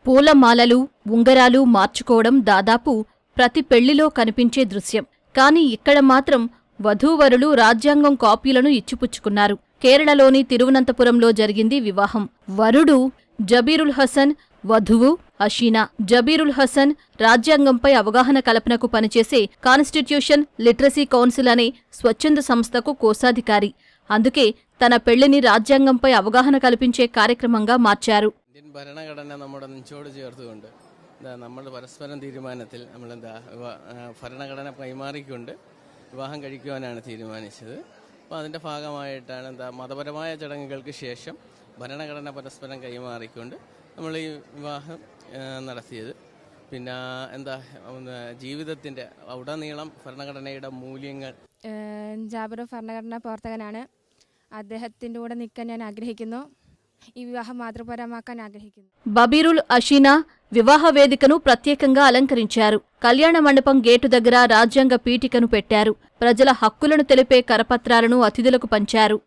పూలమాలలు, ఉంగరాలు మార్చుకోవడం దాదాపు ప్రతి పెళ్లిలో కనిపించే దృశ్యం. కాని ఇక్కడ మాత్రం వధూవరులు రాజ్యాంగం కాపీలను ఇచ్చిపుచ్చుకున్నారు. కేరళలోని తిరువనంతపురంలో జరిగింది వివాహం. వరుడు జబీరుల్ హసన్, వధువు అషీనా. జబీరుల్ హసన్ రాజ్యాంగంపై అవగాహన కల్పనకు పనిచేసే కాన్స్టిట్యూషన్ లిటరసీ కౌన్సిల్ అనే స్వచ్ఛంద సంస్థకు కోశాధికారి. అందుకే తన పెళ్లిని రాజ్యాంగంపై అవగాహన కల్పించే కార్యక్రమంగా మార్చారు. ഇന്ത്യൻ ഭരണഘടന നമ്മുടെ നെഞ്ചോട് ചേർത്തുകൊണ്ട് നമ്മൾ പരസ്പരം തീരുമാനത്തിൽ നമ്മളെന്താ ഭരണഘടന കൈമാറിക്കൊണ്ട് വിവാഹം കഴിക്കുവാനാണ് തീരുമാനിച്ചത്. അപ്പോൾ അതിൻ്റെ ഭാഗമായിട്ടാണ് മതപരമായ ചടങ്ങുകൾക്ക് ശേഷം ഭരണഘടന പരസ്പരം കൈമാറിക്കൊണ്ട് നമ്മൾ ഈ വിവാഹം നടത്തിയത്. പിന്നെ ജീവിതത്തിൻ്റെ ഉടനീളം ഭരണഘടനയുടെ മൂല്യങ്ങൾ. ജാബിർ ഭരണഘടനാ പ്രവർത്തകനാണ്. അദ്ദേഹത്തിൻ്റെ കൂടെ നിൽക്കാൻ ഞാൻ ആഗ്രഹിക്കുന്നു. ఈ వివాహం మాతృపరమాക്കാൻ ఆగ్రహించింది. బబీరుల్ అషీనా వివాహ వేదికను ప్రత్యేకంగా అలంకరించారు. కళ్యాణ మండపం గేటు దగ్గర రాజ్యాంగ పీఠికను పెట్టారు. ప్రజల హక్కులను తెలిపే కరపత్రాలను అతిథులకు పంచారు.